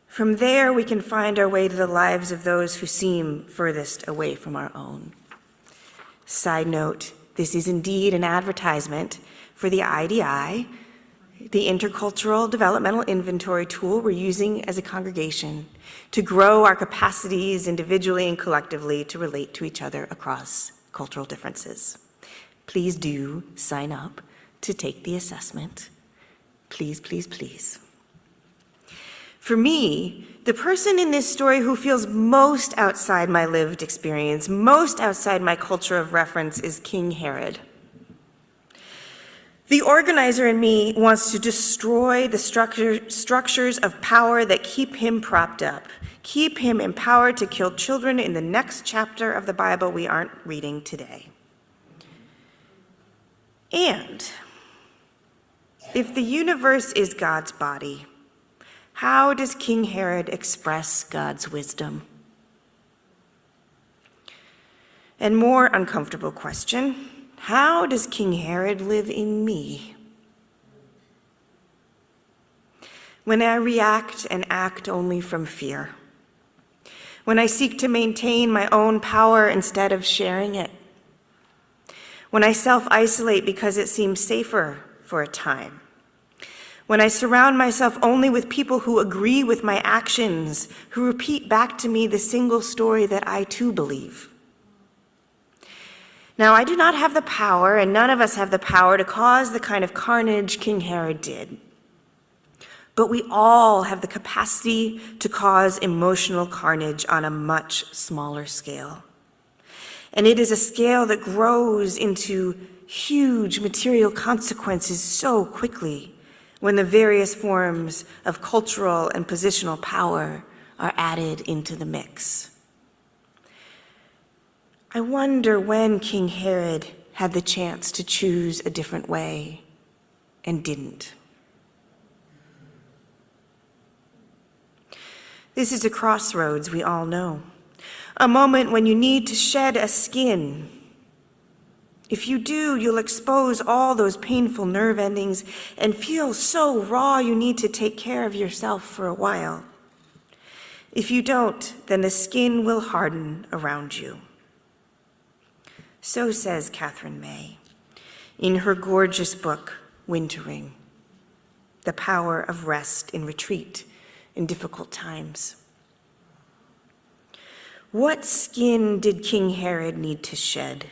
From there, we can find our way to the lives of those who seem furthest away from our own. Side note, this is indeed an advertisement for the IDI, the Intercultural Developmental Inventory tool we're using as a congregation to grow our capacities individually and collectively to relate to each other across cultural differences. Please do sign up to take the assessment. Please, please, please. For me, the person in this story who feels most outside my lived experience, most outside my culture of reference, is King Herod. The organizer in me wants to destroy the structures of power that keep him propped up, keep him empowered to kill children in the next chapter of the Bible we aren't reading today. And if the universe is God's body, how does King Herod express God's wisdom? And more uncomfortable question, how does King Herod live in me? When I react and act only from fear, when I seek to maintain my own power instead of sharing it, when I self-isolate because it seems safer for a time, when I surround myself only with people who agree with my actions, who repeat back to me the single story that I too believe. Now, I do not have the power, and none of us have the power to cause the kind of carnage King Herod did. But we all have the capacity to cause emotional carnage on a much smaller scale. And it is a scale that grows into huge material consequences so quickly when the various forms of cultural and positional power are added into the mix. I wonder when King Herod had the chance to choose a different way and didn't. This is a crossroads we all know, a moment when you need to shed a skin. If you do, you'll expose all those painful nerve endings and feel so raw you need to take care of yourself for a while. If you don't, then the skin will harden around you. So says Catherine May in her gorgeous book, wintering, the power of rest in retreat in difficult times. What skin did King Herod need to shed?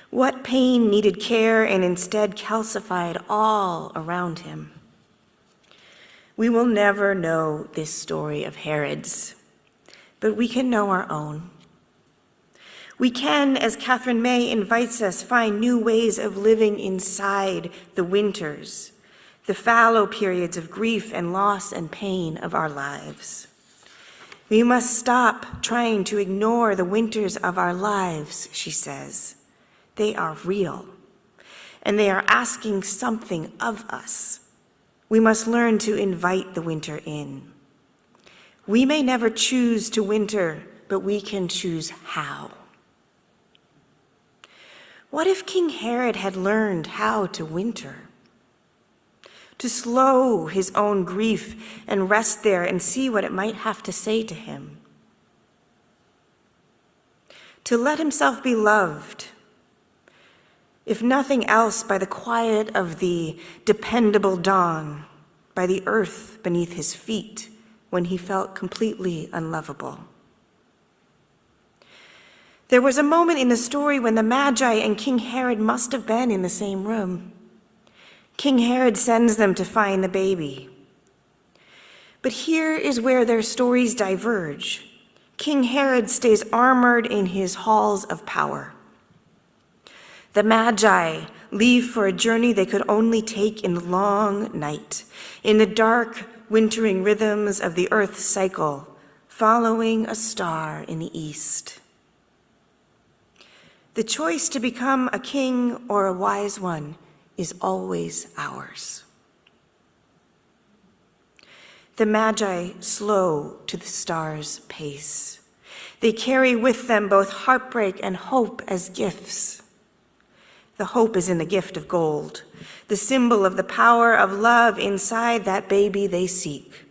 What pain needed care and instead calcified all around him? We will never know this story of Herod's, but we can know our own. We can, as Catherine May invites us, find new ways of living inside the winters, the fallow periods of grief and loss and pain of our lives. We must stop trying to ignore the winters of our lives, she says. They are real, and they are asking something of us. We must learn to invite the winter in. We may never choose to winter, but we can choose how. What if King Herod had learned how to winter? To slow his own grief and rest there and see what it might have to say to him. To let himself be loved, if nothing else by the quiet of the dependable dawn, by the earth beneath his feet when he felt completely unlovable. There was a moment in the story when the Magi and King Herod must have been in the same room. King Herod sends them to find the baby. But here is where their stories diverge. King Herod stays armored in his halls of power. The Magi leave for a journey they could only take in the long night, in the dark, wintering rhythms of the earth's cycle, following a star in the east. The choice to become a king or a wise one is always ours. The Magi slow to the star's pace. They carry with them both heartbreak and hope as gifts. The hope is in the gift of gold, the symbol of the power of love inside that baby they seek.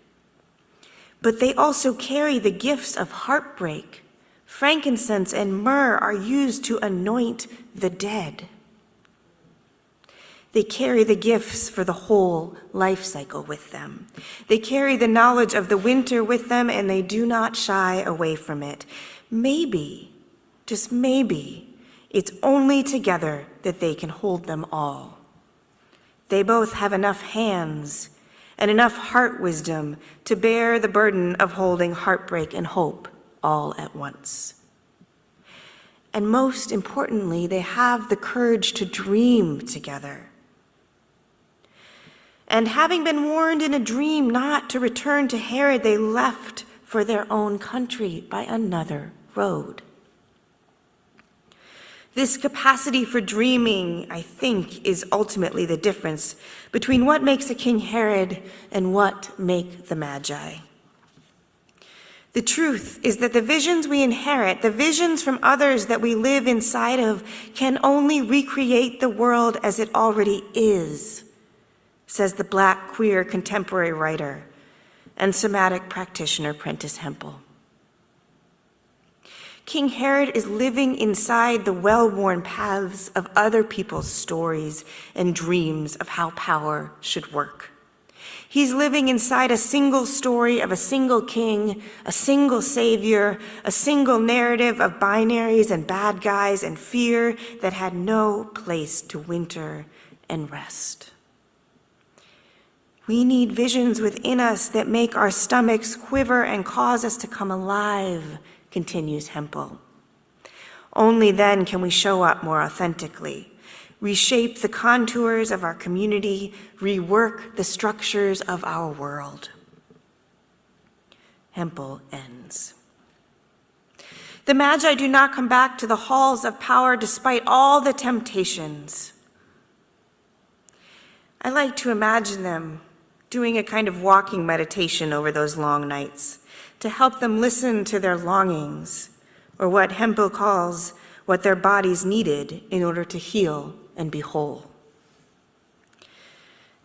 But they also carry the gifts of heartbreak. Frankincense and myrrh are used to anoint the dead. They carry the gifts for the whole life cycle with them. They carry the knowledge of the winter with them, and they do not shy away from it. Maybe, just maybe, it's only together that they can hold them all. They both have enough hands and enough heart wisdom to bear the burden of holding heartbreak and hope all at once. And most importantly, they have the courage to dream together. And having been warned in a dream not to return to Herod, they left for their own country by another road. This capacity for dreaming, I think, is ultimately the difference between what makes a King Herod and what make the Magi. The truth is that the visions we inherit, the visions from others that we live inside of, can only recreate the world as it already is, says the Black queer contemporary writer and somatic practitioner Prentice Hempel. King Herod is living inside the well-worn paths of other people's stories and dreams of how power should work. He's living inside a single story of a single king, a single savior, a single narrative of binaries and bad guys and fear that had no place to winter and rest. We need visions within us that make our stomachs quiver and cause us to come alive, continues Hempel. Only then can we show up more authentically, reshape the contours of our community, rework the structures of our world. Hempel ends. The Magi do not come back to the halls of power despite all the temptations. I like to imagine them doing a kind of walking meditation over those long nights to help them listen to their longings, or what Hempel calls what their bodies needed in order to heal and be whole.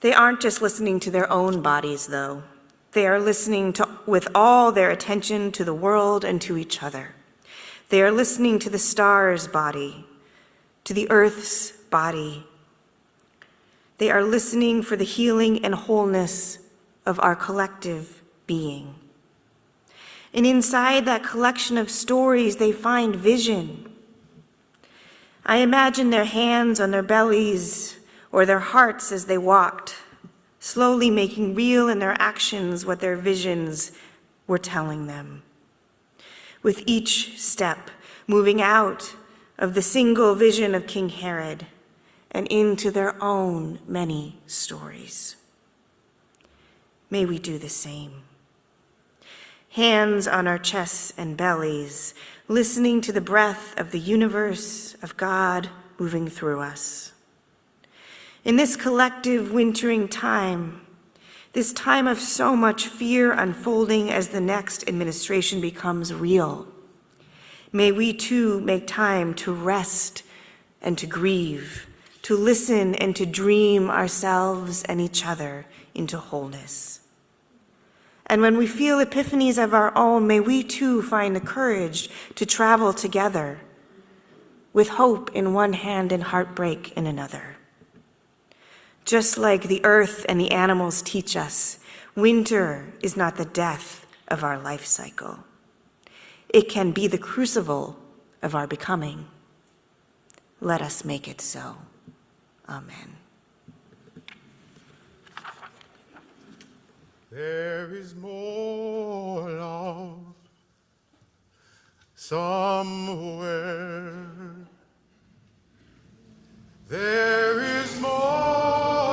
They aren't just listening to their own bodies, though. They are listening with all their attention to the world and to each other. They are listening to the star's body, to the earth's body, They are listening for the healing and wholeness of our collective being. And inside that collection of stories, they find vision. I imagine their hands on their bellies or their hearts as they walked, slowly making real in their actions what their visions were telling them. With each step, moving out of the single vision of King Herod and into their own many stories. May we do the same. Hands on our chests and bellies, listening to the breath of the universe, of God moving through us. In this collective wintering time, this time of so much fear unfolding as the next administration becomes real, may we too make time to rest and to grieve, to listen and to dream ourselves and each other into wholeness. And when we feel epiphanies of our own, may we too find the courage to travel together with hope in one hand and heartbreak in another. Just like the earth and the animals teach us, winter is not the death of our life cycle. It can be the crucible of our becoming. Let us make it so. Amen. There is more love somewhere. There is more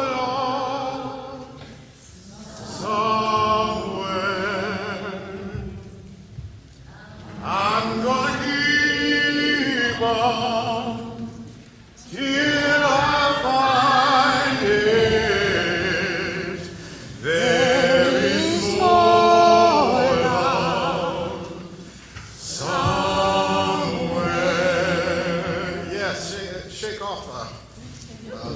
love somewhere. I'm gonna keep on till I find it. There is more love somewhere. Yes, shake off a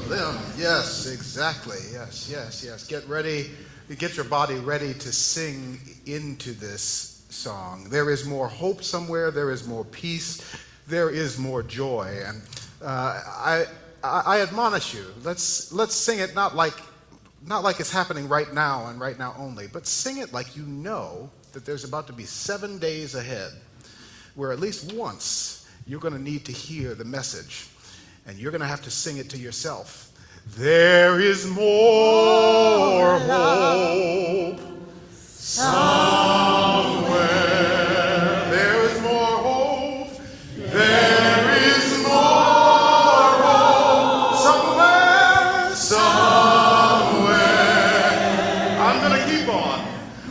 limb. Yes, exactly. Yes. Get ready. Get your body ready to sing into this song. There is more hope somewhere. There is more peace. There is more joy. And I admonish you. Let's sing it not like it's happening right now and right now only, but sing it like you know that there's about to be 7 days ahead where at least once you're going to need to hear the message, and you're going to have to sing it to yourself. There is more hope somewhere. There is more hope. There is more hope somewhere. I'm going to keep on.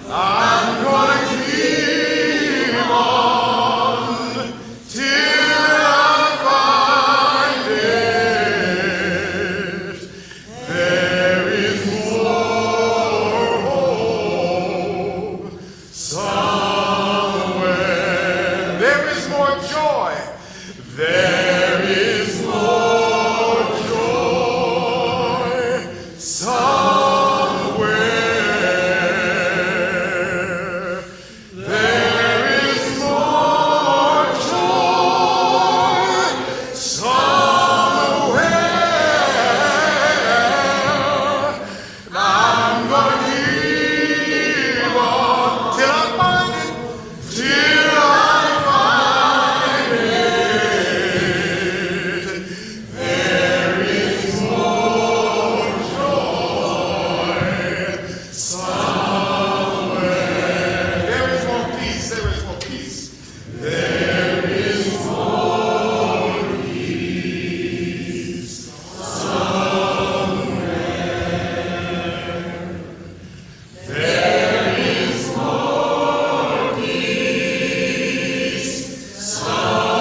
I'm going to keep on till I find it. There is more hope somewhere. There is more joy. There is more joy somewhere. There is more joy somewhere. I'm gonna keep on till I find it, till I find it. There is more joy somewhere. There is more peace. There is more peace. There is more peace somewhere. There is more peace somewhere.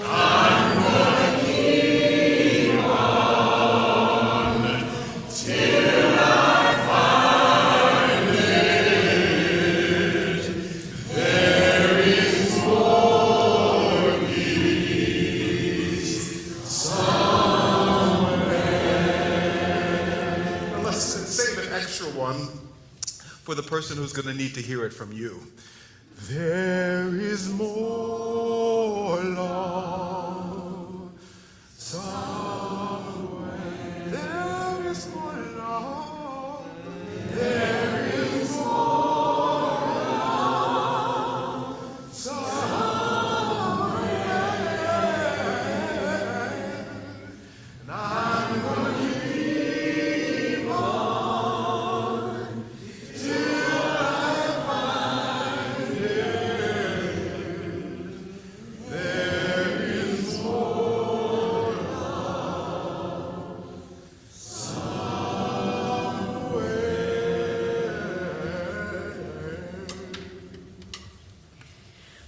I'm gonna keep on till I find it. There is more peace somewhere. Now let's save an extra one for the person who's going to need to hear it from you. There is more love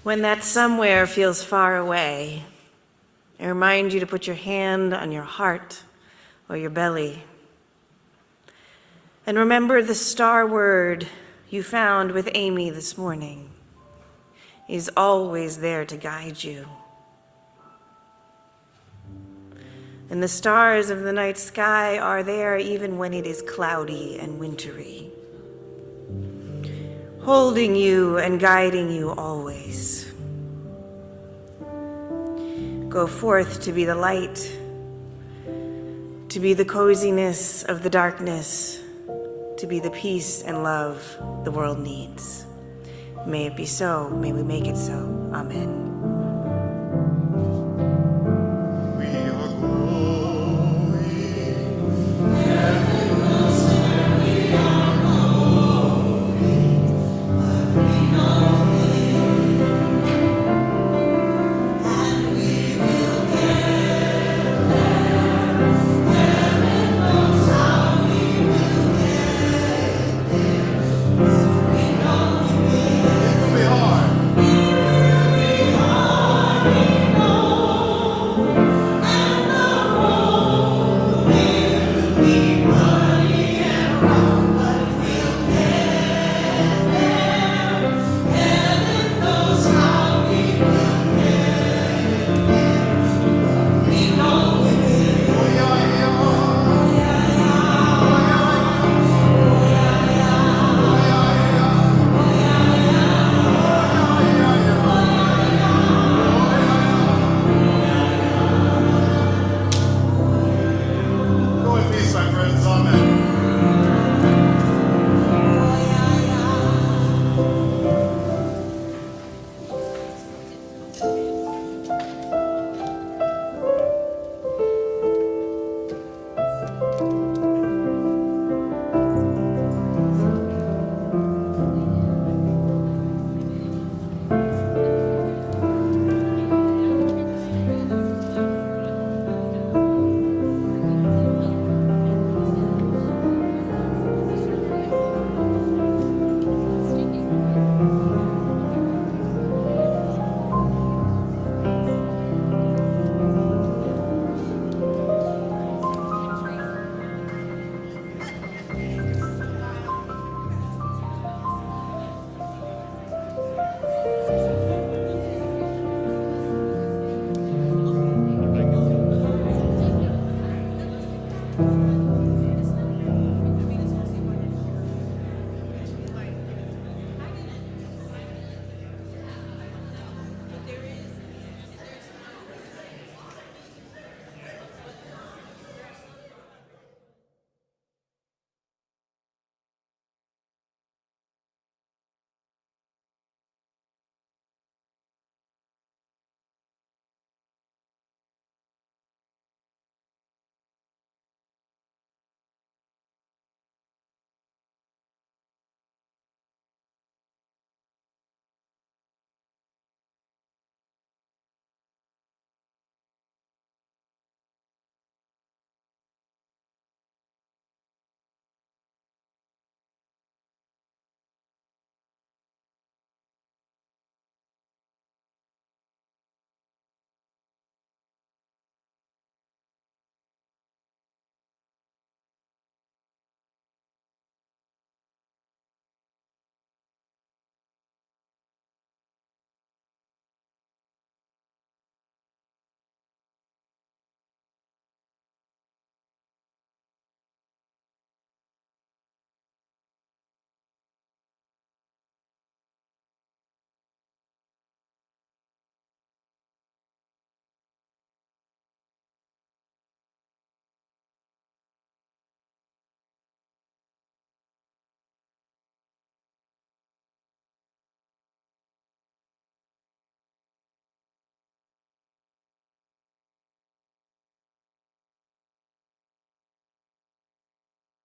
When that somewhere feels far away, I remind you to put your hand on your heart or your belly. And remember the star word you found with Amy this morning. He's always there to guide you. And the stars of the night sky are there even when it is cloudy and wintry, holding you and guiding you always. Go forth to be the light, to be the coziness of the darkness, to be the peace and love the world needs. May it be so. May we make it so. Amen.